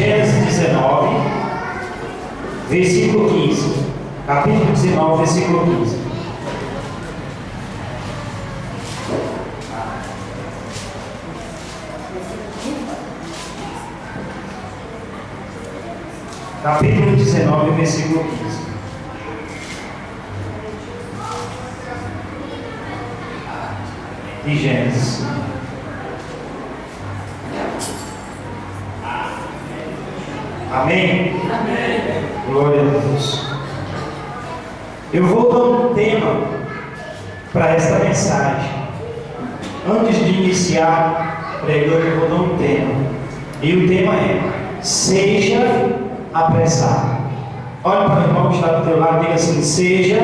Gênesis 19, versículo 15. Capítulo 19, versículo 15. Capítulo 19, versículo 15. De Gênesis. Amém? Amém. Glória a Deus. Eu vou dar um tema para esta mensagem. Antes de iniciar a pregação, eu vou dar um tema. E o tema é: seja apressado. Olha para o irmão que está do teu lado e diga assim: seja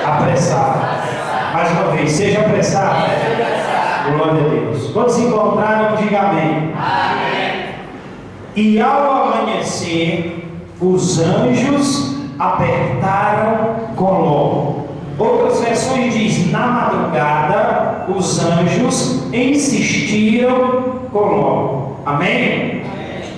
apressado. Mais uma vez, seja apressado. Glória a Deus. Quando se encontraram, diga amém. Amém. E ao amanhecer, os anjos apertaram com Ló. Outras versões diz: na madrugada, os anjos insistiram com Ló. Amém?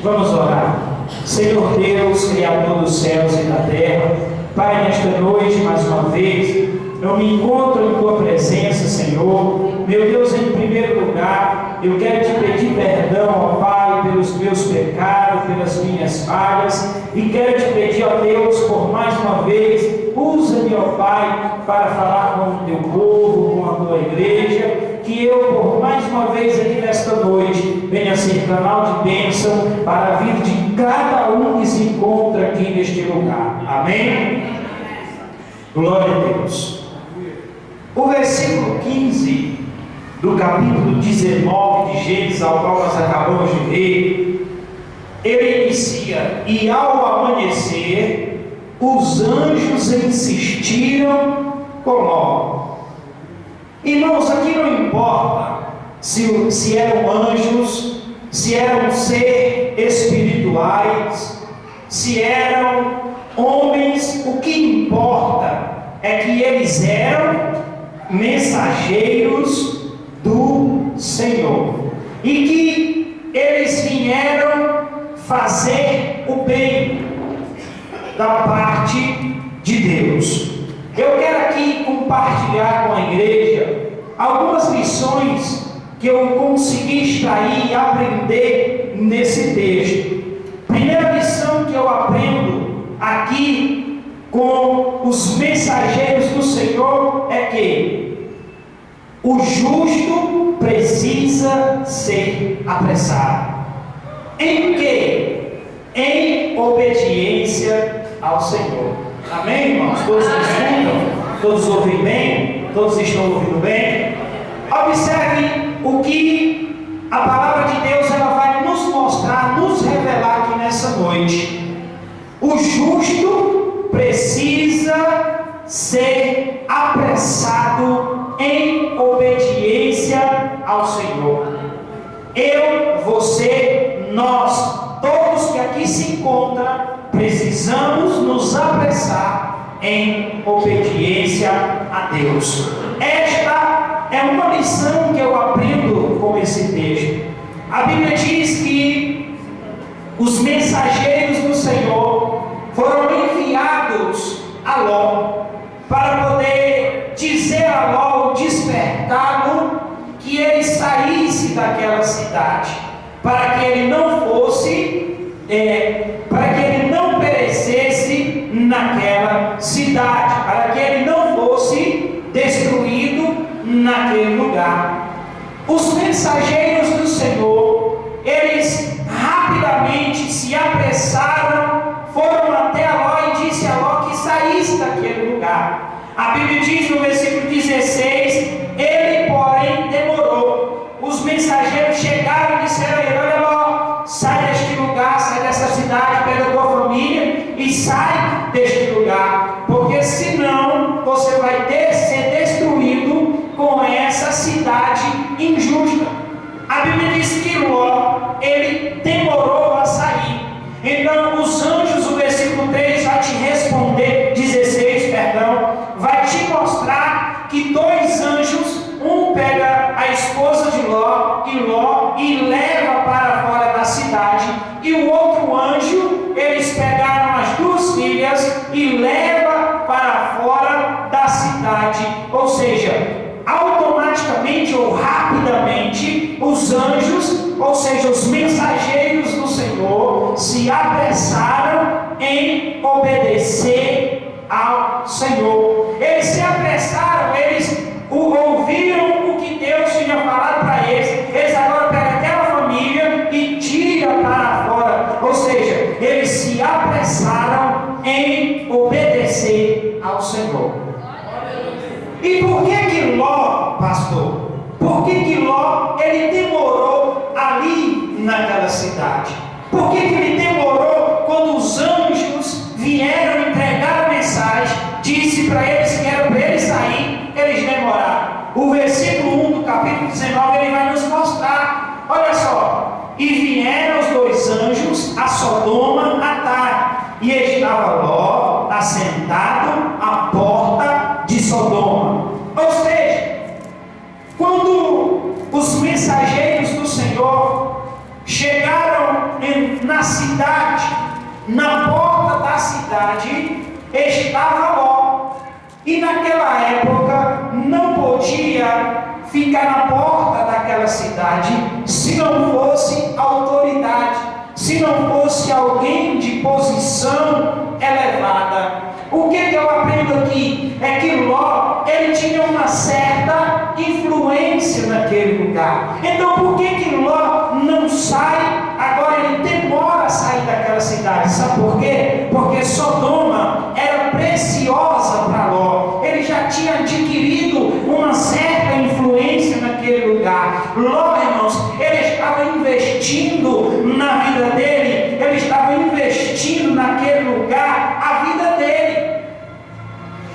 Vamos orar. Senhor Deus, Criador dos céus e da terra, Pai, nesta noite, mais uma vez, eu me encontro em Tua presença, Senhor. Meu Deus, em primeiro lugar, eu quero Te pedir perdão, ó Pai, pelos meus pecados, pelas minhas falhas, e quero Te pedir, ó Deus, por mais uma vez, usa-me, ó Pai, para falar com o Teu povo, com a Tua igreja, que eu, por mais uma vez aqui nesta noite, venha ser canal de bênção para a vida de cada um que se encontra aqui neste lugar. Amém? Glória a Deus. O versículo 15 do capítulo 19 de Gênesis, ao qual nós acabamos de ler, ele inicia: e ao amanhecer, os anjos insistiram com Ló. Irmãos, aqui não importa se eram anjos, se eram seres espirituais, se eram homens, o que importa é que eles eram mensageiros do Senhor e que eles vieram fazer o bem da parte de Deus. Eu quero aqui compartilhar com a igreja algumas lições que eu consegui extrair e aprender nesse texto. Primeira lição que eu aprendo aqui com os mensageiros do Senhor é que o justo precisa ser apressado. Em quê? Em obediência ao Senhor. Amém, irmãos? Todos escutam? Todos ouvem bem? Todos estão ouvindo bem? Observe o que a palavra de Deus ela vai nos mostrar, nos revelar aqui nessa noite. O justo precisa ser apressado em obediência ao Senhor. Eu, você, nós, todos que aqui se encontram, precisamos nos apressar em obediência a Deus. Esta é uma lição que eu aprendo com esse texto. A Bíblia diz que os mensageiros do Senhor foram enviados a Ló para poder dizer a Ló, despertá-lo, que ele saísse daquela cidade, para que ele não fosse, para que ele não perecesse naquela cidade, para que ele não fosse destruído naquele lugar. Os mensageiros do Senhor, eles rapidamente se apressaram, foram até a Ló e disse a Ló que saísse daquele lugar. A Bíblia diz no versículo 16: ele, porém, demorou. Os mensageiros chegaram e disseram a ele: olha, Ló, sai deste lugar, sai dessa cidade, pega a tua família e sai deste lugar, porque senão você vai ser destruído com essa cidade injusta. A Bíblia diz que Ló, ele demorou a sair. Então os anjos, o versículo 3 vai te responder, 16, perdão, vai te mostrar que dois o outro anjo, eles pegaram as duas filhas e levam para fora da cidade. Ou seja, automaticamente ou rapidamente, os anjos, ou seja, os mensageiros do Senhor, se apressaram em obedecer ao Senhor. Eles se apressaram, eles ouviram o que Deus tinha falado para eles. Eles agora pegam aquela família e tiram para fora. Ou seja, eles se apressaram em obedecer ao Senhor. E por que Ló, pastor? Por que Ló, ele demorou ali naquela cidade? Por que ele demorou quando os anjos vieram entregar a mensagem, disse para eles que era para eles sair, eles demoraram? O versículo 1 do capítulo 19, ele vai nos mostrar, olha só: e vieram os dois anjos a Sodoma à tarde, e estava Ló assentado à porta de Sodoma. Ou seja, quando os mensageiros do Senhor chegaram na cidade, na porta da cidade, estava Ló. E naquela época não podia ficar na porta daquela cidade se não fosse autoridade, se não fosse alguém de posição elevada. O que eu aprendo aqui é que Ló, ele tinha uma certa influência naquele lugar. Então por que Ló não sai? Agora ele demora a sair daquela cidade. Sabe por quê? Porque Sodoma era preciosa para Ló. Ele já tinha adquirido uma certa influência naquele lugar. Ló, irmãos, ele estava investindo na vida dele, ele estava investindo naquele lugar a vida dele.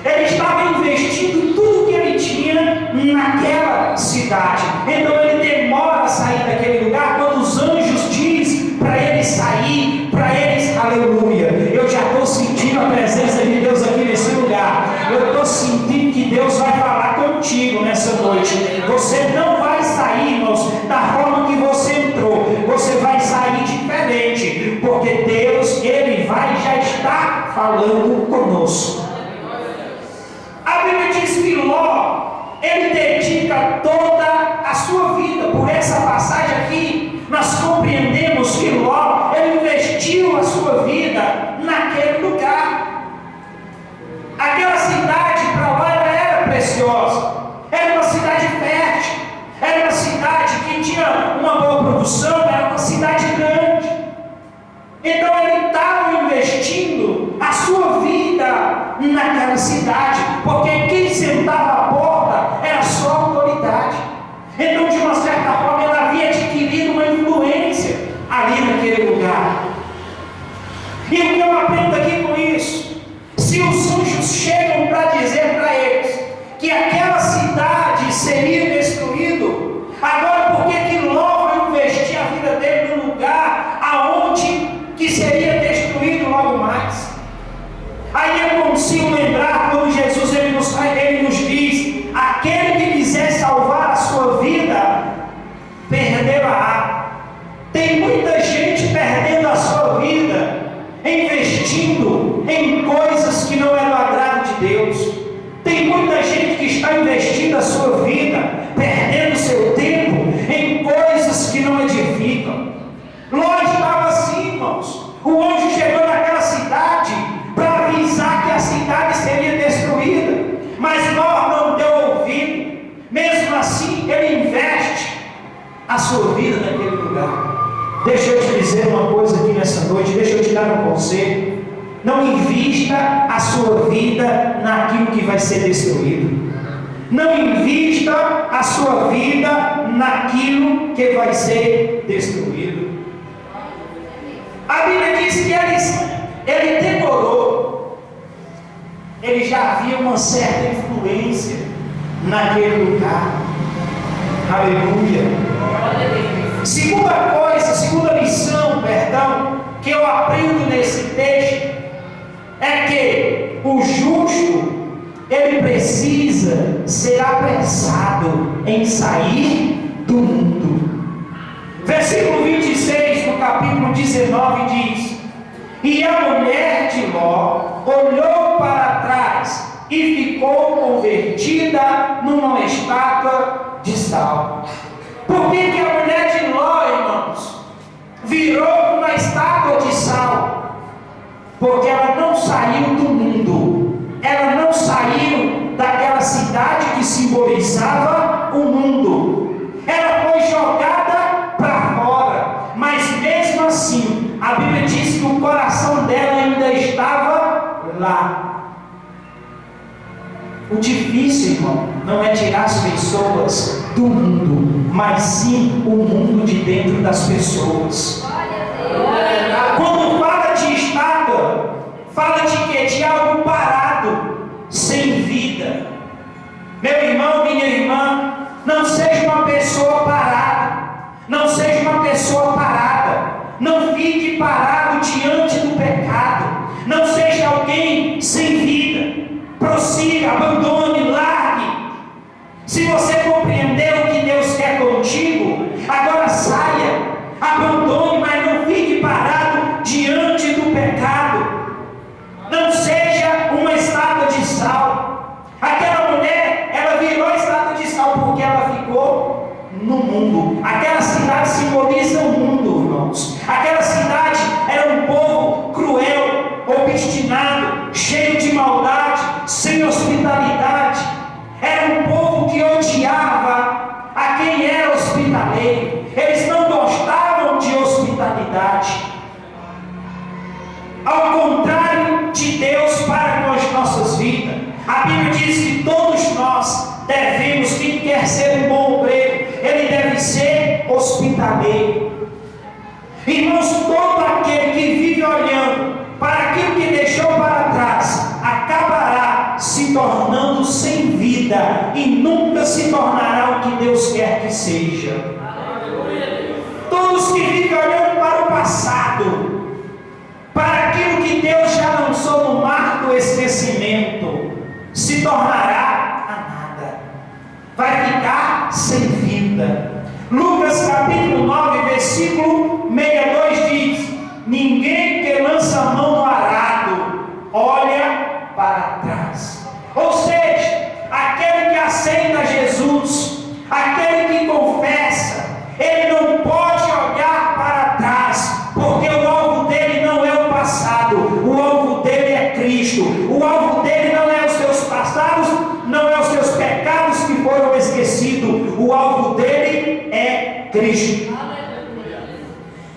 Ele estava investindo tudo que ele tinha naquela cidade. Então ele demora a sair daquele lugar quando os anjos dizem para ele sair, para eles, aleluia. Eu já estou sentindo a presença de Deus aqui nesse lugar. Eu estou sentindo que Deus vai falar contigo nessa noite. Você não vai sair, irmãos, da forma que você entrou. Você vai sair diferente, porque Deus, ele vai já estar falando conosco. A Bíblia diz que Ló, ele dedica toda a sua vida. Por essa passagem aqui, nós compreendemos que Ló, ele investiu a sua vida naquele lugar. Aquela cidade para Ló era preciosa, era uma cidade fértil, era uma cidade que tinha uma boa produção, era uma cidade grande. Então ele estava investindo a sua vida naquela cidade, porque quem sentava à porta era só autoridade. Então, de uma certa forma, ele havia adquirido uma influência ali naquele lugar. E o que eu aprendo aqui com isso? Se os anjos chegam para dizer para eles que aquela cidade seria destruída, agora por que Ló vai investir a vida dele num lugar aonde que seria destruído logo mais? Aí eu consigo lembrar quando Jesus ele nos diz: aquele que quiser salvar a sua vida, perdê-la. Tem muita gente perdendo a sua vida, investindo em coisas que não é do agrado de Deus. Tem muita gente que está investindo a sua vida, perdendo seu tempo em coisas que não edificam. Ló estava assim, irmãos. O anjo chegou naquela cidade para avisar que a cidade seria destruída, mas Ló não deu ouvido. Mesmo assim, ele investe a sua vida naquele lugar. Deixa eu te dizer uma coisa aqui nessa noite, deixa eu te dar um conselho. Não invista a sua vida naquilo que vai ser destruído. Não invista a sua vida naquilo que vai ser destruído. A Bíblia diz que ele demorou. Ele já havia uma certa influência naquele lugar. Aleluia. Segunda lição, que eu aprendo nesse texto é que o justo, ele precisa ser apressado em sair do mundo. Versículo 26 do capítulo capítulo 19 diz: e a mulher de Ló olhou para trás e ficou convertida numa estátua de sal. Por que que a mulher de Ló, irmãos, virou uma estátua de sal? Porque ela não saiu do mundo, ela não saiu daquela cidade que simbolizava o mundo, ela foi jogada para fora, mas mesmo assim, a Bíblia diz que o coração dela ainda estava lá. O difícil, irmão, não é tirar as pessoas do mundo, mas sim o mundo de dentro das pessoas. Quando fala de estátua, fala de quê? De algo parado, sem vida. Meu irmão, minha irmã, não seja uma pessoa parada, não seja uma pessoa parada, não fique parado diante do pecado, não seja alguém sem vida. Prossiga, abandone, largue. Se você compreendeu o que Deus quer contigo, agora saia, abandone, mas não fique parado diante do pecado. Não seja uma estátua de sal. Aquela mulher, ela virou estátua de sal porque ela ficou no mundo. Aquela cidade simboliza o mundo, irmãos. Aquela cidade era um povo cruel, obstinado, cheio de maldade, sem hospitalidade. Era um povo que odiava a quem era hospitaleiro. Eles não gostavam de hospitalidade. Ao contrário de Deus para com as nossas vidas, a Bíblia diz que todos nós devemos, quem quer ser um bom obreiro, ele deve ser hospitaleiro. Irmãos, todo aquele que vive olhando para aquilo que deixou para trás, acabará se tornando sem vida e nunca se tornará o que Deus quer que seja. Todos que vivem olhando para o passado, para aquilo que Deus já lançou no mar do esquecimento, se tornará a nada, vai ficar sem vida. Lucas capítulo 9, versículo 62 diz: ninguém que lança a mão no arado olha para trás. Ou seja, aquele que aceita Jesus, aquele que confessa, ele não pode olhar para trás, porque o alvo dele não é o passado, o alvo dele é Cristo. O alvo dele não é os seus passados, não é os seus pecados que foram esquecidos. O alvo dele é Cristo.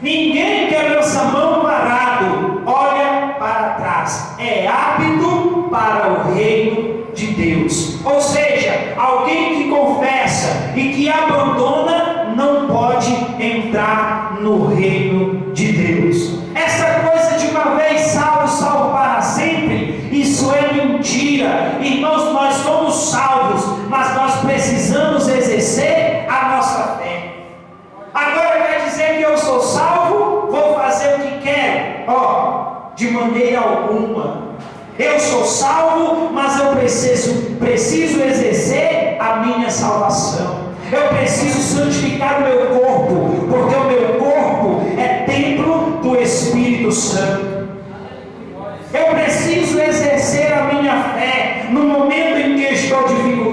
Ninguém que lança a mão no arado olha para trás, é apto para o reino de Deus. Ou seja, alguém que confessa e que abandona não pode entrar no reino de Deus. Essa coisa de uma vez salvo, salvo para sempre, isso é mentira. Irmãos, nós somos salvos, mas nós precisamos exercer a nossa fé. Agora quer dizer que eu sou salvo, vou fazer o que quero? De maneira alguma. Eu sou salvo, mas eu preciso exercer a minha salvação. Eu preciso santificar o meu corpo, porque o meu corpo é templo do Espírito Santo. Eu preciso exercer a minha fé no momento em que estou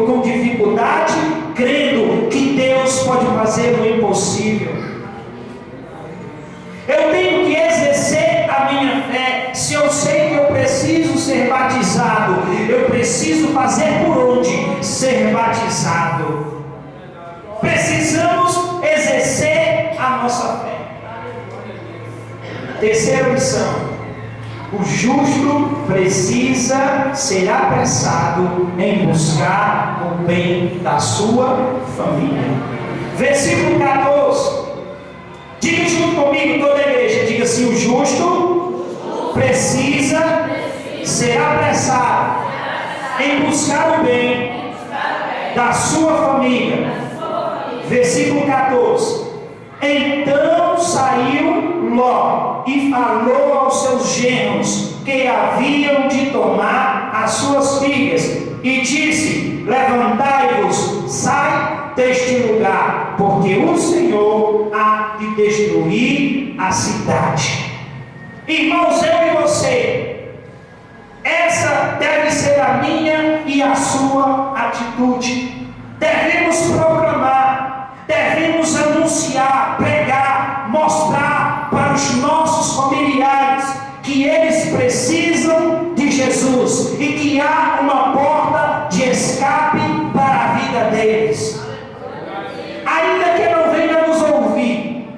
com dificuldade, crendo que Deus pode fazer o impossível. Eu tenho que exercer a minha fé. Se eu sei que eu preciso ser batizado, eu preciso fazer por onde? Ser batizado. Precisamos exercer a nossa fé. Terceira lição: o justo precisa ser apressado em buscar o bem da sua família. Versículo 14. Diga junto comigo, toda a igreja. Diga assim: o justo precisa ser apressado em buscar o bem da sua família. Versículo 14. Então saiu Ló e falou aos seus genros que haviam de tomar as suas filhas, e disse: levantai-vos, sai deste lugar, porque o Senhor há de destruir a cidade. Irmãos, eu e você, essa deve ser a minha e a sua atitude. Devemos proclamar, devemos anunciar, pregar, mostrar para os nossos familiares que eles precisam de Jesus e que há uma porta de escape para a vida deles. Ainda que não venha nos ouvir,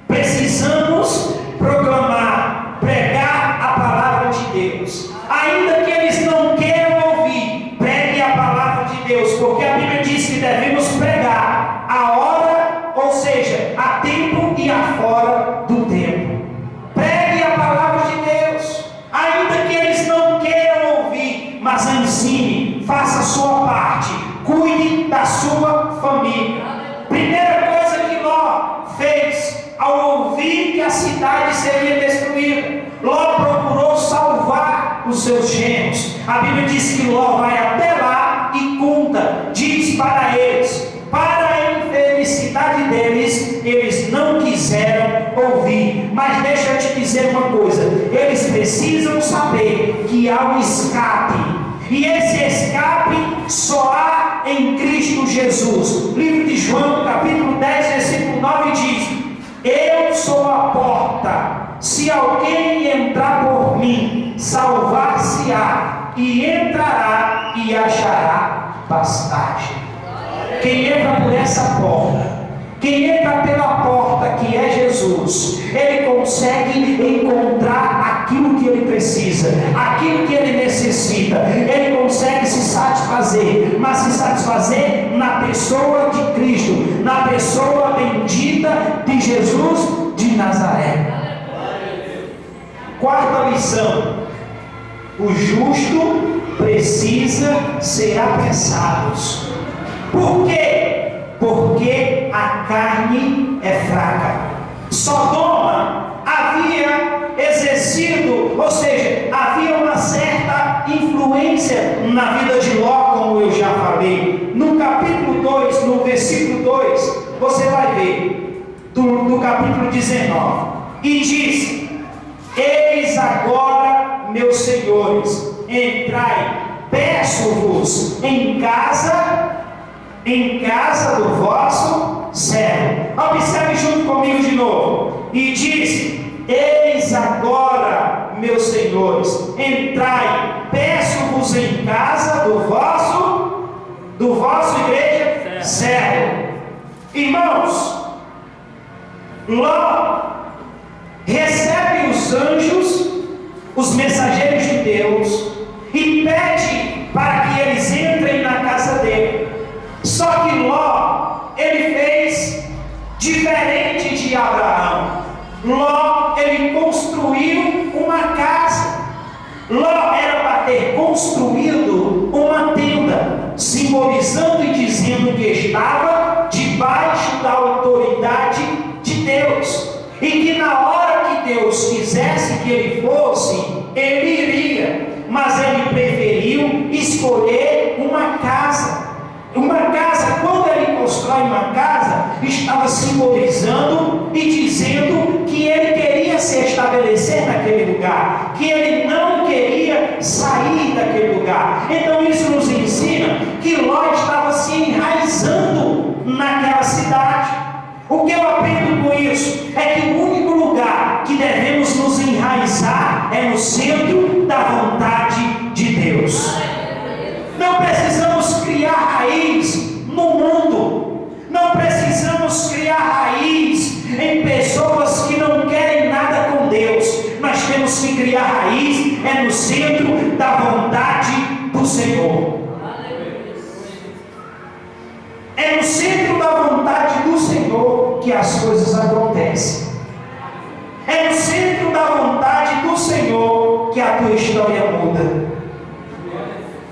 precisamos proclamar, pregar a palavra de Deus. Ainda que eles não queiram ouvir, pregue a palavra de Deus, porque a Bíblia diz que devemos pregar a hora, ou seja, a tempo e a fora do tempo. Pregue a palavra de Deus, ainda que eles não queiram ouvir, mas ensine, faça a sua parte, cuide da sua família. Primeira coisa que Ló fez ao ouvir que a cidade seria destruída, Ló procurou salvar os seus genros. A Bíblia diz que Ló vai até lá e conta, diz para eles, para a infelicidade deles, eles não quiseram ouvir. Mas deixa eu te dizer uma coisa, eles precisam saber que há um escape, e esse escape só há em Cristo Jesus. Livro de João, capítulo 10, versículo 9 diz: eu sou a porta, se alguém entrar por mim, salvar-se-á, e entrará e achará pastagem. Quem entra por essa porta, quem entra pela porta que é Jesus, ele consegue encontrar aquilo que ele precisa, aquilo que ele necessita. Ele consegue se satisfazer, mas se satisfazer na pessoa de Cristo, na pessoa bendita de Jesus de Nazaré. Quarta lição: o justo precisa ser apressado. Por quê? Porque a carne é fraca. Sodoma havia exercido, ou seja, havia uma certa influência na vida de Ló, como eu já falei. No capítulo 2, no versículo 2, você vai ver, do capítulo 19, e diz: eis agora, meus senhores, entrai, peço-vos em casa do vosso servo. Observe junto comigo de novo. E diz: eis agora, meus senhores, entrai, peço-vos em casa do vosso igreja servo. Irmãos, Ló recebe os anjos, os mensageiros de Deus, e pede para que eles entrem na casa dele. Só que Ló, ele fez diferente de Abraão. Ló, ele construiu uma casa. Ló era para ter construído uma tenda, simbolizando e dizendo que estava debaixo da autoridade de Deus, e que na hora que Deus quisesse que ele fosse, ele iria. Mas ele preferiu escolher uma casa. Uma casa, quando ele constrói uma casa, estava simbolizando e dizendo que ele queria se estabelecer naquele lugar, que ele não queria sair daquele lugar. Então isso nos ensina que Ló estava se enraizando naquela cidade. O que eu aprendo com isso é que o único lugar que devemos nos enraizar é no centro da vontade de Deus. Não precisamos criar raiz no mundo, não precisamos criar raiz em pessoas que não querem nada com Deus. Nós temos que criar raiz no centro da vontade do Senhor. É no centro da vontade do Senhor que as coisas acontecem. É no centro da vontade do Senhor que a tua história muda.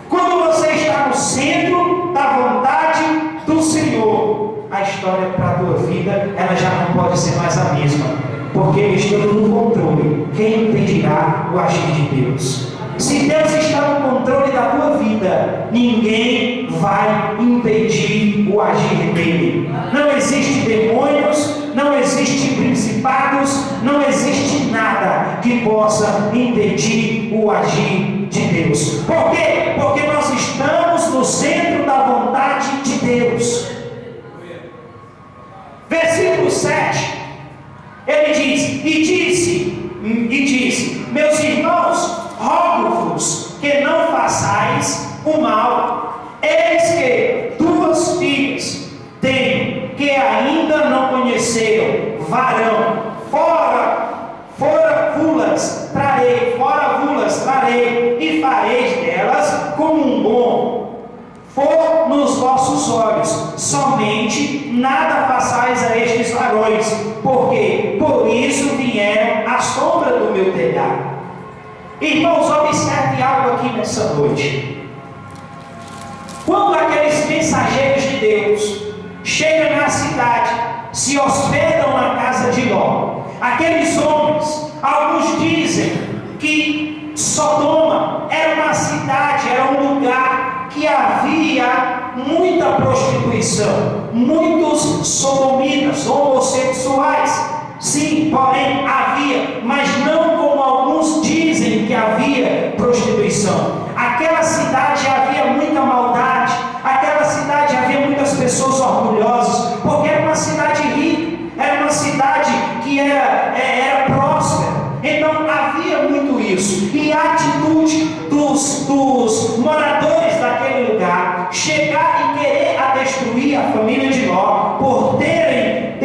Quando você está no centro da vontade do Senhor, a história para a tua vida, ela já não pode ser mais a mesma, porque Ele está no controle. Quem impedirá o agir de Deus? Se Deus está no controle da tua vida, ninguém vai impedir o agir dele. Não existe demônios, não existe principalidade principados, não existe nada que possa impedir o agir de Deus. Por quê? Porque nós estamos no centro da vontade de Deus. Versículo 7, ele diz, meus irmãos, rogo-vos que não façais o mal. Eis que 2 filhas tenho, que ainda não conheceram varão, fora vulas trarei, e fareis delas como um bom for nos vossos olhos. Somente nada façais a estes varões, porque por isso vieram à sombra do meu telhado. Irmãos, observe algo aqui nessa noite. Quando aqueles mensageiros de Deus chegam na cidade, se hospedam na casa de Ló, aqueles homens, alguns dizem que Sodoma era uma cidade, era um lugar que havia muita prostituição, muitos sodomitas, homossexuais. Sim, porém havia, mas não como alguns dizem que havia prostituição. Aquela cidade havia muita maldade, aquela cidade havia muitas pessoas orgulhosas, porque era uma cidade rica, era uma cidade que era próspera. Então havia muito isso. E a atitude dos moradores daquele lugar, chegar e querer destruir a família de Ló, por terem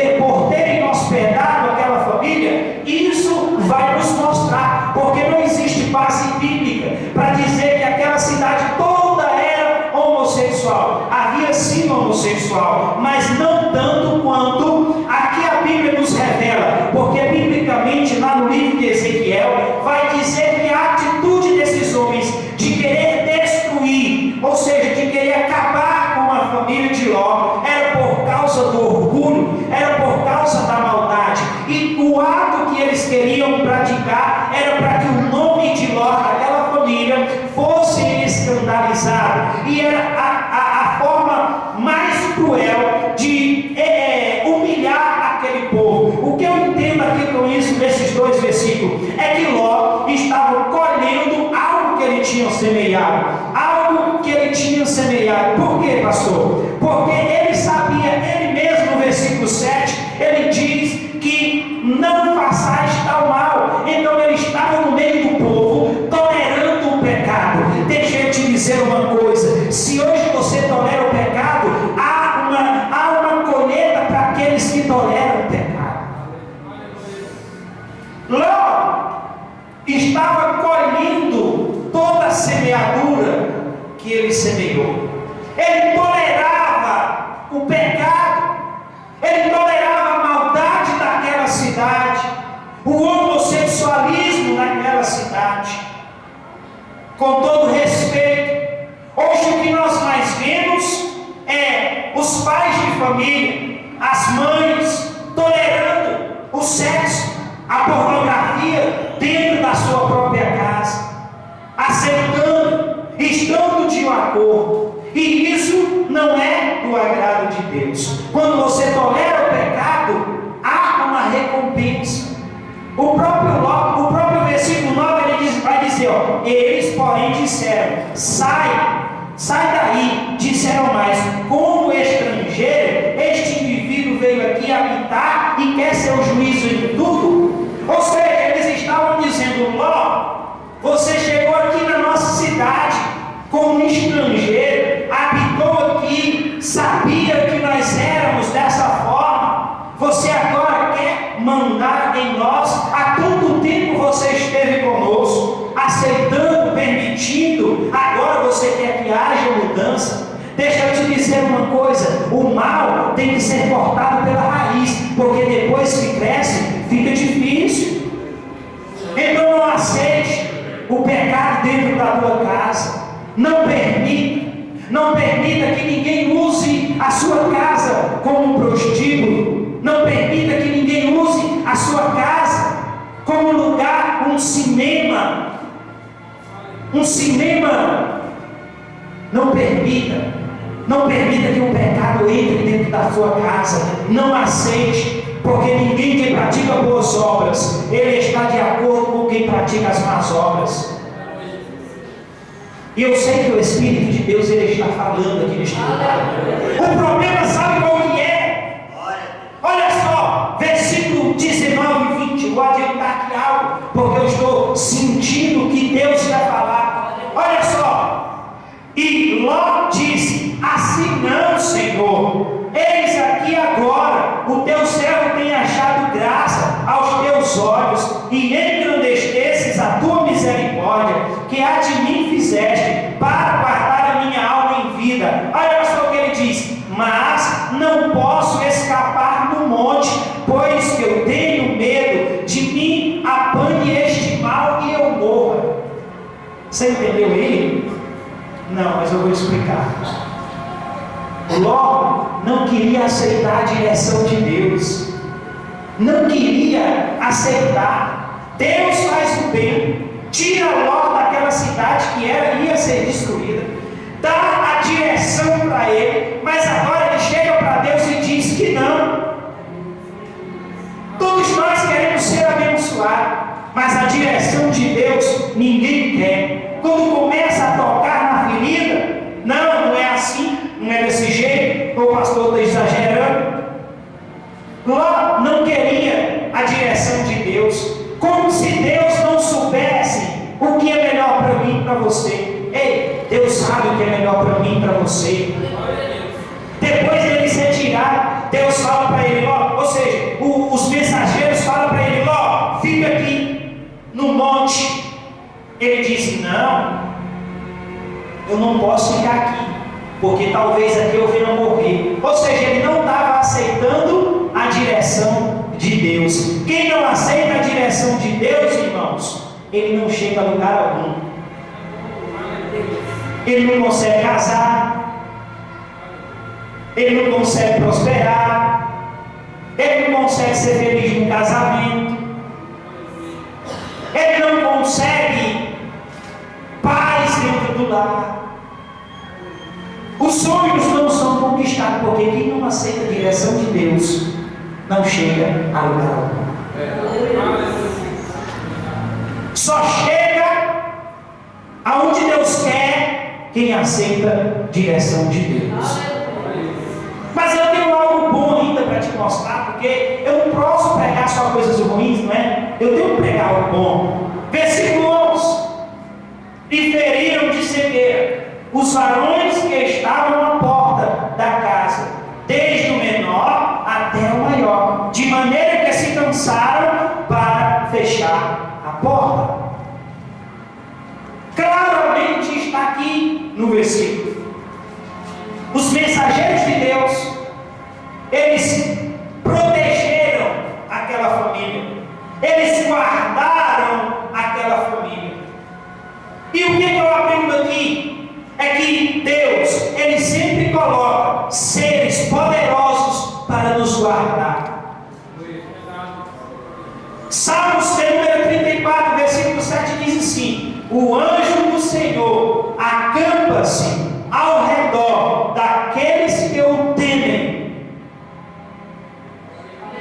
hospedado aquela família, isso vai nos mostrar, porque não existe base bíblica para dizer que aquela cidade toda era homossexual. Havia sim homossexual, mas não tanto quanto aqui a Bíblia nos revela, porque biblicamente lá no livro de Ezequiel vai dizer que a atitude desses homens de querer destruir, ou seja, de querer acabar com a família de Ló, era por causa do orgulho, era por causa da maldade, e o ato que eles queriam praticar era para que o nome de Ló, daquela família, fosse escandalizado, e era a forma mais cruel de humilhar aquele povo. O que eu entendo aqui com isso, nesses 2 versículos, é que Ló estava colhendo algo que ele tinha semeado, Por quê, pastor? Porque ele sabia, ele mesmo no versículo 7, ele diz que não façais tal mal. Então ele estava no meio do povo, tolerando o pecado. Deixa eu te dizer uma coisa: se hoje você tolera o pecado, há uma colheita para aqueles que toleram o pecado. Ló estava colhendo toda a semeadura que ele semeou. Ele tolerava o pecado, ele tolerava a maldade daquela cidade, o homossexualismo naquela cidade. Com todo respeito, hoje o que nós mais vemos é os pais de família, as mães tolerando o sexo, a pornografia dentro da sua própria casa, aceitando, estando de um acordo. E isso não é do agrado de Deus. Quando você tolera o pecado, há uma recompensa. O próprio versículo 9 vai dizer, eles porém disseram, sai daí. Disseram mais, como estrangeiro, este indivíduo veio aqui habitar e quer ser o juízo em tudo. Ou seja, eles estavam dizendo, Ló, você chegou aqui na nossa cidade como um estrangeiro, habitou aqui, sabia que nós éramos dessa forma, você agora quer mandar em nós. Há tanto tempo você esteve conosco, aceitando, permitindo, agora você quer que haja mudança. Deixa eu te dizer uma coisa: o mal tem que ser cortado pela raiz, porque depois que cresce, fica difícil. Então não aceite o pecado dentro da tua casa. Não permita que ninguém use a sua casa como um prostíbulo. Não permita que ninguém use a sua casa como lugar, um cinema. Não permita que o pecado entre dentro da sua casa. Não aceite. porque ninguém que pratica boas obras, ele está de acordo com quem pratica as más obras. E eu sei que o Espírito de Deus, ele está falando aqui neste lugar. O problema, sabe qual que é? Olha só, versículo 19 e 20, vou adiantar aqui algo, porque eu estou sentindo que Deus vai falar. Olha só, e Ló disse: assim não, Senhor, eis aqui agora, o teu servo tem achado graça aos teus olhos, e engrandecesses a tua misericórdia, que a de mim fizeste, para guardar a minha alma em vida. Olha só o que ele diz: mas não posso escapar no monte, pois que eu tenho medo de mim apanhe este mal e eu morra. Você entendeu ele? Não, mas eu vou explicar. Ló não queria aceitar a direção de Deus, não queria aceitar. Deus faz o bem, tira Ló daquela cidade que ia ser destruída, dá a direção para ele, mas agora ele chega para Deus e diz que não. Todos nós queremos ser abençoados, mas a direção de Deus ninguém quer. Quando começa a tocar na ferida, não é assim, não é desse jeito, o pastor está exagerando. Ló não queria a direção de Deus, como se Deus não soubesse o que é melhor para mim e para você. Ei, Deus sabe o que é melhor para mim e para você. Depois dele se retirar, Deus fala para ele, Ló, ou seja, os mensageiros falam para ele: Ló, fica aqui no monte. Ele disse: não, eu não posso ficar aqui, porque talvez aqui eu venha morrer. Ou seja, ele não estava aceitando a direção de Deus. Quem não aceita a direção de Deus, irmãos, ele não chega a lugar algum. Ele não consegue casar, ele não consegue prosperar, ele não consegue ser feliz no casamento, ele não consegue paz dentro do lar. Os sonhos não são conquistados, porque quem não aceita a direção de Deus não chega a lugar algum. Só chega aonde Deus quer quem aceita a direção de Deus. Mas eu tenho algo bom ainda para te mostrar, porque eu não posso pregar só coisas ruins, não é? Eu tenho que pregar algo bom. Versículo 11: e feriram de cegueira os varões que estavam à porta da casa, desde o menor até o maior, de maneira que se cansaram para fechar a porta. Claramente está aqui no versículo. Os mensageiros de Deus, eles protegeram aquela família, eles guardaram aquela família. E o que eu aprendo aqui? É que Deus, ele sempre coloca seres poderosos para nos guardar. Salmos de número 34, versículo 7 diz assim: o anjo do Senhor acampa-se ao redor daqueles que o temem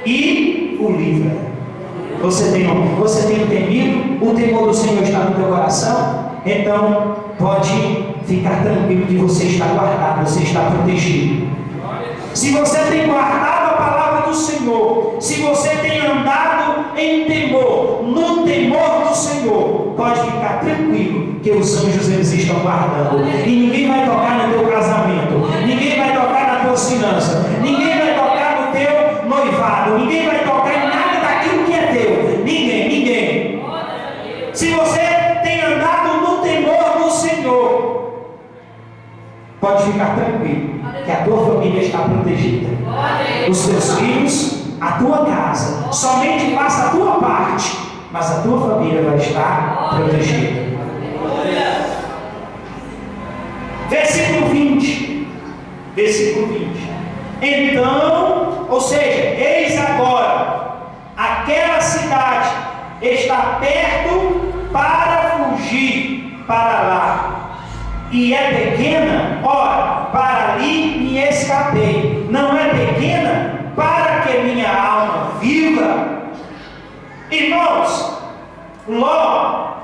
e o livra. Você tem temido? O temor do Senhor está no teu coração? Então pode ficar tranquilo que você está guardado, você está protegido. Se você tem guardado a palavra do Senhor, se você tem andado em temor, no temor do Senhor, pode ficar tranquilo que os anjos, eles estão guardando. E ninguém vai tocar no teu casamento, ninguém vai tocar na tua finança, ninguém vai tocar no teu noivado, ninguém vai tocar em nada daquilo que é teu. Ninguém. Se você tem andado no temor do Senhor, pode ficar tranquilo que a tua família está protegida, os teus filhos, a tua casa. Somente faça a tua parte, mas a tua família vai estar protegida. Versículo 20. Então, ou seja, eis agora, aquela cidade está perto para fugir para lá, e é pequena, ora, para ali me escapei. Não é pequena para que minha alma Ló,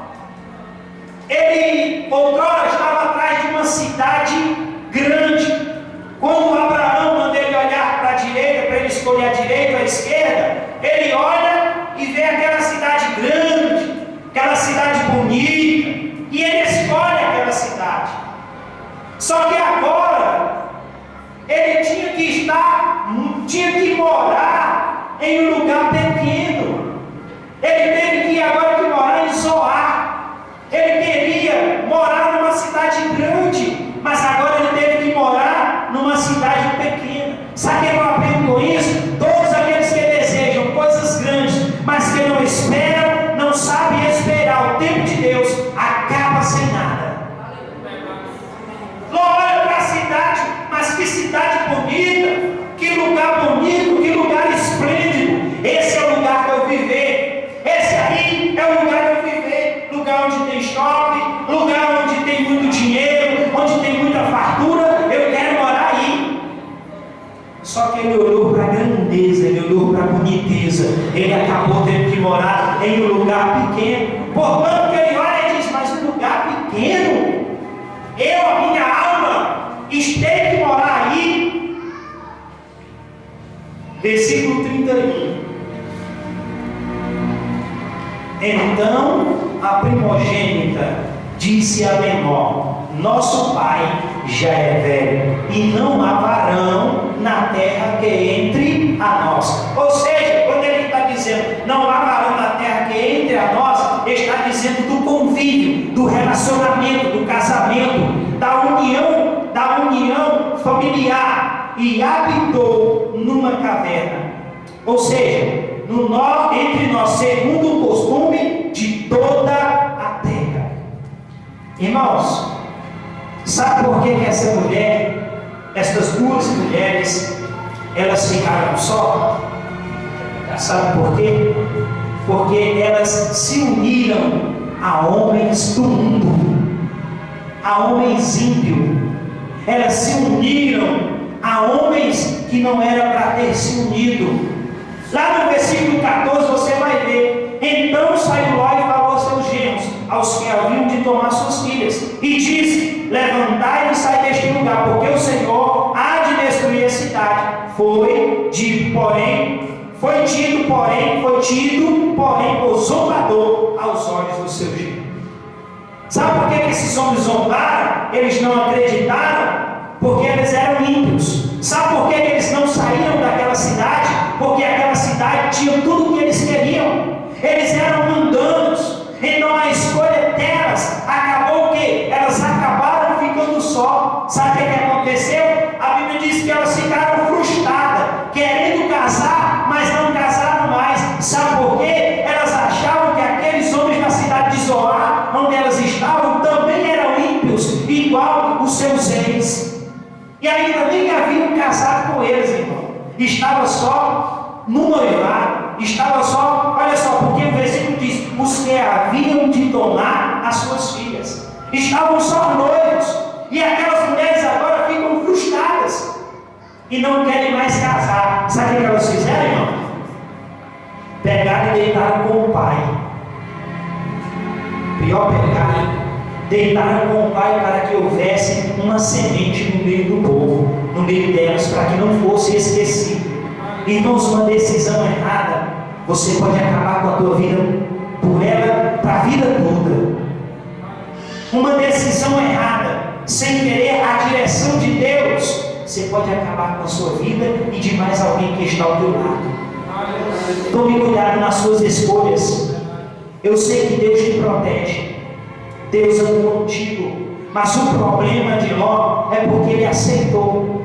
ele outrora estava atrás de uma cidade grande. Quando Abraão manda ele olhar para a direita, para ele escolher a direita ou a esquerda, ele olha e vê aquela cidade grande, aquela cidade bonita, e ele escolhe aquela cidade. Só que agora ele tinha que morar em um lugar pequeno. Ele teve que agora que morar em Zoar. Ele queria morar numa cidade grande, mas agora ele teve que morar numa cidade pequena. Sabe o que eu aprendo com isso? Todos aqueles que desejam coisas grandes, mas que não esperam, não sabem esperar o tempo de Deus, acaba sem nada. Olha para a cidade, mas que cidade bonita, que lugar bonito, que lugar esplêndido. Esse é o lugar que eu viver. Esse aí é o lugar que eu viver. Lugar onde tem shopping, lugar onde tem muito dinheiro, onde tem muita fartura. Eu quero morar aí. Só que ele olhou para a grandeza, ele olhou para a boniteza. Ele acabou tendo que morar em um lugar pequeno. Portanto, que ele olha e diz: mas um lugar pequeno? A minha alma, tenho que morar aí. Versículo 31. Então a primogênita disse a menor: nosso pai já é velho, e não há varão na terra que entre a nós. Ou seja, quando ele está dizendo não há varão na terra que entre a nós, ele está dizendo do convívio, do relacionamento, do casamento, da união familiar. E habitou numa caverna, ou seja, entre nós, segundo o costume de toda a terra. Irmãos, sabe por que essas duas mulheres, elas ficaram só? Sabe por quê? Porque elas se uniram a homens do mundo, a homens ímpios. Elas se uniram a homens que não era para ter se unido. Lá no versículo 14 você vai ver: então saiu Ló e falou aos seus genros, aos que haviam de tomar suas filhas, e disse: levantai e sai deste lugar, porque o Senhor há de destruir a cidade. Foi tido, porém, por zombador aos olhos dos seus genros. Sabe por que esses homens zombaram? Eles não acreditaram, porque eles eram ímpios. Sabe por que eles não saíram daquela cidade? Porque aquela cidade tinha tudo o que eles queriam. Eles eram mundanos. Então a escolha delas acabou o quê? Elas acabaram ficando só. Sabe o que aconteceu? A Bíblia diz que elas ficaram frustradas, querendo casar, mas não casaram mais. Sabe por quê? Elas achavam que aqueles homens da cidade de Zoar, onde elas estavam, também eram ímpios, igual os seus ex. E ainda nem haviam casado com eles, irmão. Estava só no noivado. Estava só, olha só, porque o versículo diz: os que haviam de tomar as suas filhas. Estavam só noivos. E aquelas mulheres agora ficam frustradas e não querem mais casar. Sabe o que elas fizeram, irmão? Pegaram e deitaram com o pai. Pior pecado. Deitaram com o pai para que houvesse uma semente no meio do povo, no meio delas, para que não fosse esquecido. Irmãos, uma decisão errada, você pode acabar com a tua vida por ela para a vida toda. Uma decisão errada, sem querer a direção de Deus, você pode acabar com a sua vida e de mais alguém que está ao teu lado. Tome cuidado nas suas escolhas. Eu sei que Deus te protege, Deus anda contigo, mas o problema de Ló é porque ele aceitou.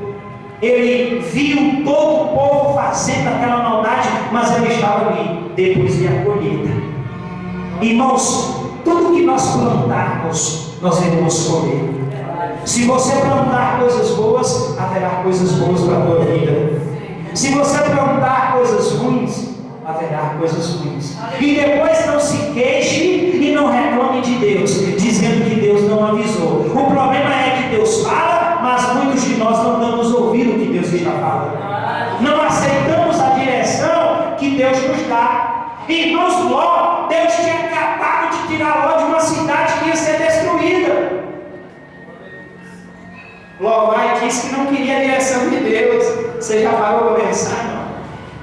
Ele viu todo o povo fazendo aquela maldade, mas ele estava ali. Depois veio a colheita. Irmãos, tudo que nós plantarmos, nós iremos colher. Se você plantar coisas boas, haverá coisas boas para a tua vida. Se você plantar coisas ruins, haverá coisas ruins. E depois não se queixe e não reclame de Deus, dizendo que Deus não avisou. O problema é que Deus fala, mas muitos de nós não damos ouvido ao que Deus está falando. Não aceitamos a direção que Deus nos dá. Irmãos, Ló, Deus tinha acabado de Caló, de uma cidade que ia ser destruída. Louvai disse que não queria a direção de Deus. Você já parou para pensar, não?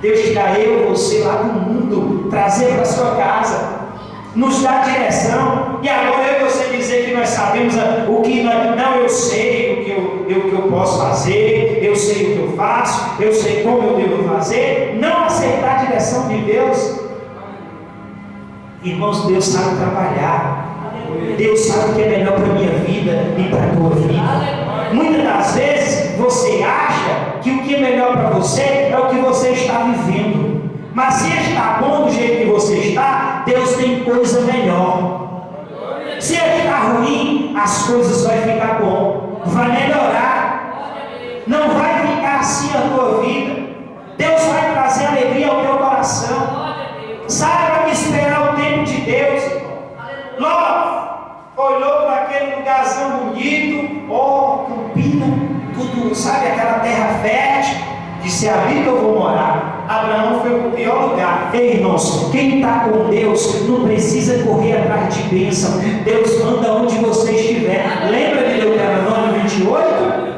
Deus tirar eu, você lá do mundo, trazer para a sua casa, nos dá direção, e agora eu e você dizer que nós sabemos o que nós, não, eu sei o que eu posso fazer, eu sei o que eu faço, eu sei como eu devo fazer, não aceitar a direção de Deus. Irmãos, Deus sabe trabalhar, Deus sabe o que é melhor para a minha vida e para a tua vida. Muitas das vezes você acha que o que é melhor para você é o que você está vivendo, mas se está bom do jeito que você está, Deus tem coisa melhor. Se está ruim, as coisas vão ficar bom, vai melhorar, não vai ficar assim a tua vida. Deus vai trazer alegria ao teu coração. Saiba esperar o tempo de Deus. Logo olhou para aquele lugarzão bonito, Campina, tudo, sabe, aquela terra fértil, disse: ali que eu vou morar. Abraão foi para o pior lugar. Ei, irmãos, quem está com Deus não precisa correr atrás de bênção. Deus manda onde você estiver. Lembra de Deuteronômio 28?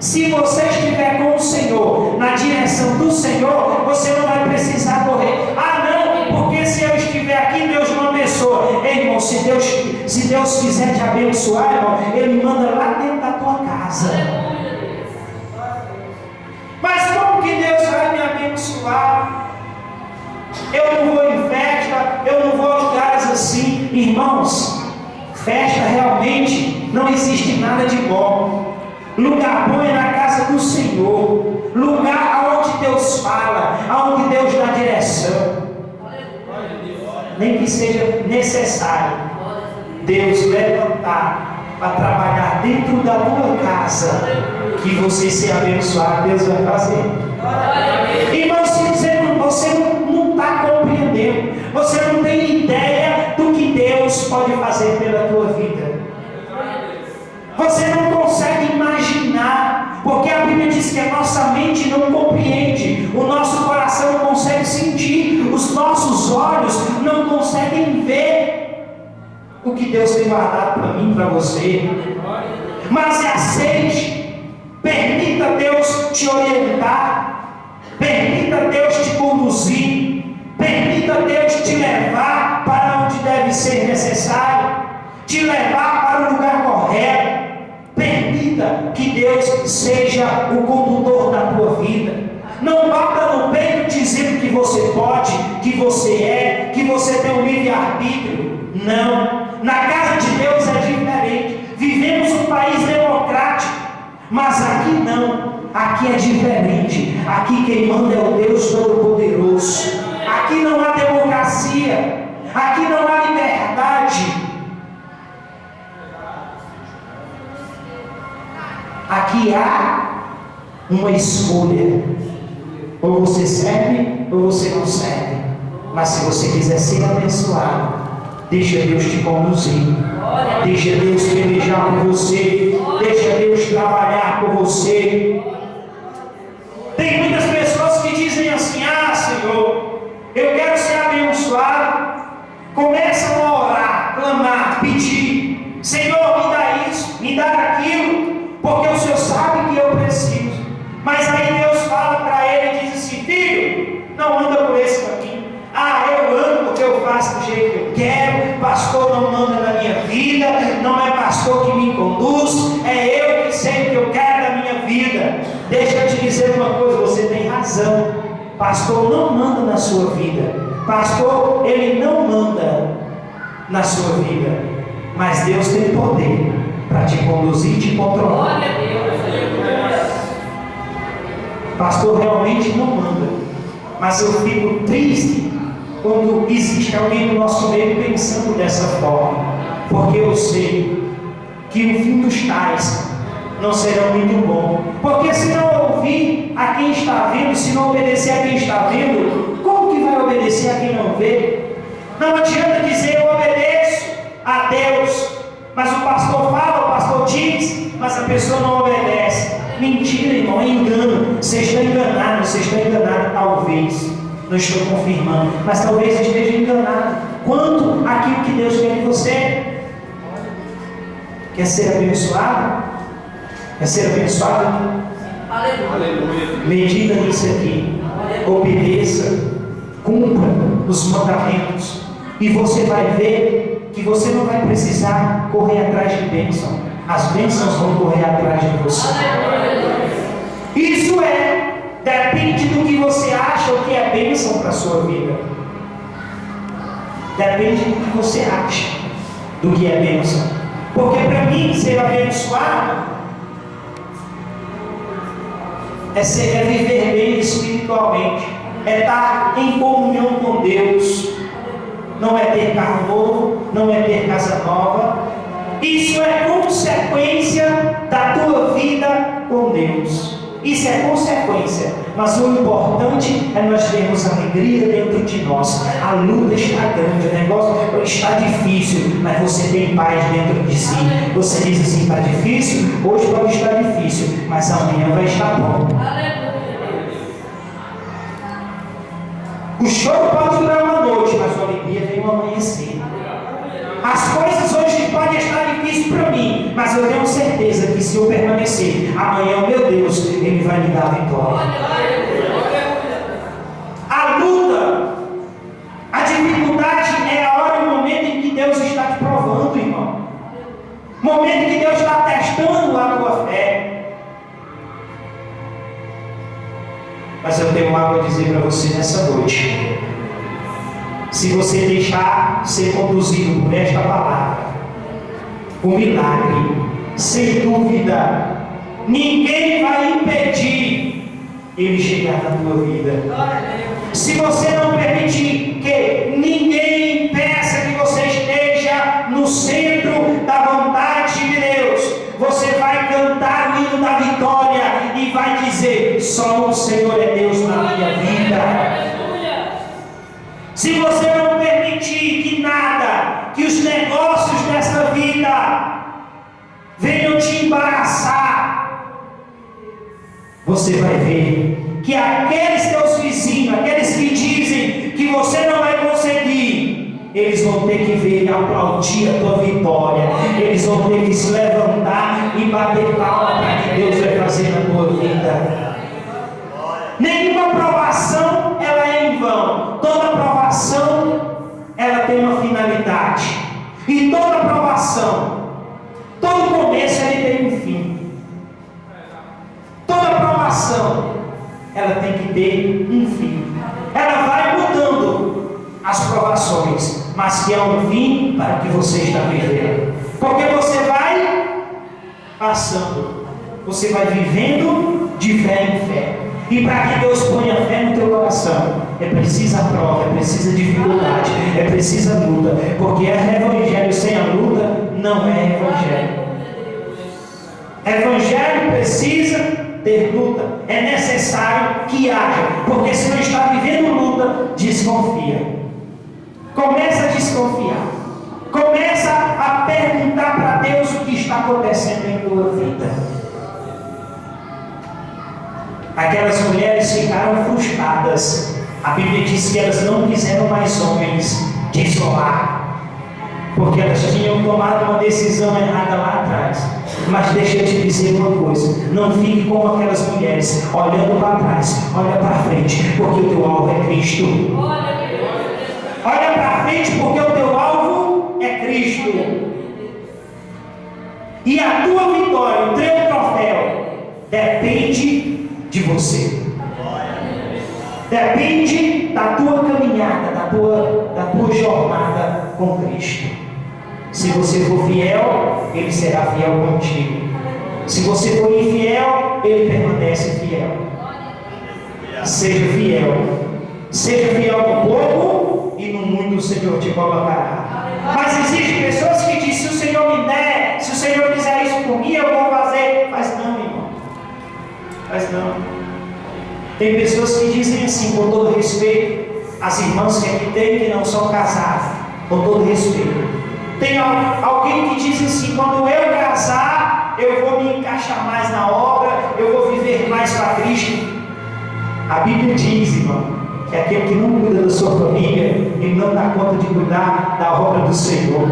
Se você estiver com o Senhor, na direção do Senhor, você não vai precisar correr. Não, porque se eu estiver aqui, Deus não abençoa. Ei, irmão, se Deus quiser te abençoar, irmão, Ele manda lá dentro da tua casa. Mas como que Deus vai me abençoar? Eu não vou em festa, eu não vou a lugares assim. Irmãos, festa realmente não existe nada de bom. Lugar bom é na casa do Senhor, lugar onde Deus fala, onde Deus dá direção. Nem que seja necessário Deus levantar para trabalhar dentro da tua casa, que você se abençoar, Deus vai fazer. Irmão, se você não está compreendendo, você não tem ideia do que Deus pode fazer pela tua vida. Você não consegue imaginar, porque a Bíblia diz que a nossa mente não compreende, o nosso coração não consegue sentir, os nossos olhos não conseguem ver o que Deus tem guardado para mim, para você. Mas aceite, permita Deus te orientar, permita Deus te conduzir, permita Deus te levar para onde deve ser necessário, te levar para o lugar correto. Permita que Deus seja o condutor da tua vida. Não bata no peito dizendo que você pode, que você tem um livre-arbítrio. Não. Na casa de Deus é diferente. Vivemos um país democrático, mas aqui não. Aqui é diferente. Aqui quem manda é o Deus Todo-Poderoso. Aqui não há democracia. Aqui não há liberdade. Aqui há uma escolha. Ou você serve, ou você não serve. Mas se você quiser ser abençoado, deixa Deus te conduzir. Deixa Deus pelejar por você. Deixa Deus trabalhar por você. Tem muitas pessoas que dizem assim: Senhor, eu quero ser abençoado. Começam a orar, clamar, pedir: Senhor, me dá isso, me dá aquilo, porque o Senhor sabe que eu preciso. Mas aí Deus fala para ele e diz assim: filho, não anda por esse caminho. Eu ando porque eu faço do jeito que eu quero. Pastor não manda na minha vida, não é pastor que me conduz, é eu que sei o que eu quero da minha vida. Deixa eu te dizer uma coisa, você tem razão. Pastor não manda na sua vida. Pastor, ele não manda na sua vida. Mas Deus tem poder para te conduzir e te controlar. Pastor realmente não manda. Mas eu fico triste quando existe alguém no nosso meio pensando dessa forma, porque eu sei que o fim dos tais não será muito bom. Porque se não ouvir a quem está vendo, se não obedecer a quem está vendo, como que vai obedecer a quem não vê? Não adianta dizer eu obedeço a Deus, mas o pastor fala, o pastor diz, mas a pessoa não obedece. Mentira, irmão, é engano. Você está enganado, talvez. Não estou confirmando, mas talvez esteja enganado. quanto aquilo que Deus quer de você. Quer ser abençoado? Quer ser abençoado? Aleluia. Medita nisso aqui. Obedeça. Cumpra os mandamentos. E você vai ver que você não vai precisar correr atrás de bênção. As bênçãos vão correr atrás de você. Isso depende do que você acha o que é bênção para a sua vida. Depende do que você acha do que é bênção. Porque para mim ser abençoado é viver bem espiritualmente, é estar em comunhão com Deus. Não é ter carro novo, não é ter casa nova. Isso é consequência da tua vida com Deus. Isso é consequência. Mas o importante é nós termos alegria dentro de nós. A luta está grande, o negócio está difícil, mas você tem paz dentro de si. Você diz assim: está difícil? Hoje pode estar difícil, mas amanhã vai estar bom. O choro pode durar uma noite, mas a alegria vem no amanhecer. As coisas hoje podem estar difíceis para mim, mas eu tenho certeza que se eu permanecer, amanhã, meu Deus, Ele vai me dar a vitória. A luta, a dificuldade é a hora e o momento em que Deus está te provando, irmão. Momento em que Deus está testando a tua fé. Mas eu tenho algo a dizer para você nessa noite. Se você deixar ser conduzido por esta palavra, o milagre, sem dúvida, ninguém vai impedir ele chegar na tua vida. Se você não permitir que ninguém impeça que você esteja no centro da vontade de Deus, você vai cantar o hino da vitória e vai dizer: só o Senhor é Deus na minha vida. Se você não permitir que nada, que os negócios dessa vida venham te embaraçar, você vai ver que aqueles teus vizinhos, aqueles que dizem que você não vai conseguir, eles vão ter que ver e aplaudir a tua vitória. Eles vão ter que se levantar e bater palma para que Deus vai fazer na tua vida. Nenhuma provação ela é em vão. Toda provação ela tem uma finalidade. E toda provação, todo começo ele tem um fim. Toda provação ela tem que ter um fim. Ela vai mudando as provações, mas que é um fim para que você está vivendo. Porque você vai passando, você vai vivendo de fé em fé. E para que Deus ponha fé no teu coração, é precisa prova, é precisa dificuldade, é precisa luta. Porque evangelho sem a luta não é evangelho. Evangelho precisa ter luta. É necessário que haja. Porque se não está vivendo luta, desconfia. Começa a desconfiar. Começa a perguntar para Deus o que está acontecendo em tua vida. Aquelas mulheres ficaram frustradas. A Bíblia diz que elas não quiseram mais homens de isolar, porque elas tinham tomado uma decisão errada lá atrás. Mas deixa eu te dizer uma coisa: não fique como aquelas mulheres, olhando para trás, olha para frente, porque o teu alvo é Cristo. Olha para frente, porque o teu alvo é Cristo. E a tua vitória, o teu troféu, depende de você. Depende da tua caminhada, da tua jornada com Cristo. Se você for fiel, Ele será fiel contigo. Se você for infiel, Ele permanece fiel. Seja fiel. Seja fiel no pouco e no muito o Senhor te colocará. Mas existem pessoas que dizem: se o Senhor me der, se o Senhor fizer isso por mim, eu vou fazer. Mas não, irmão. Mas não. Tem pessoas que dizem assim, com todo respeito, as irmãs que aqui tem que não são casadas, com todo respeito. Tem alguém que diz assim: quando eu casar, eu vou me encaixar mais na obra, eu vou viver mais para Cristo. A Bíblia diz, irmão, que aquele que não cuida da sua família, ele não dá conta de cuidar da obra do Senhor.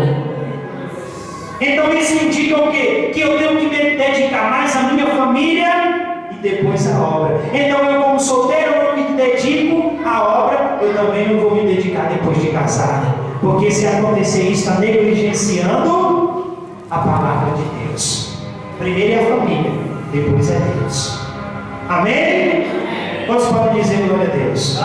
Então isso indica o quê? Que eu tenho que me dedicar mais à minha família e depois à obra. Então eu, como solteiro, eu não me dedico à obra, eu também não vou me dedicar depois de casado. Porque se acontecer isso, está negligenciando a palavra de Deus. Primeiro é a família, depois é Deus. Amém? Quantos podem dizer glória a Deus?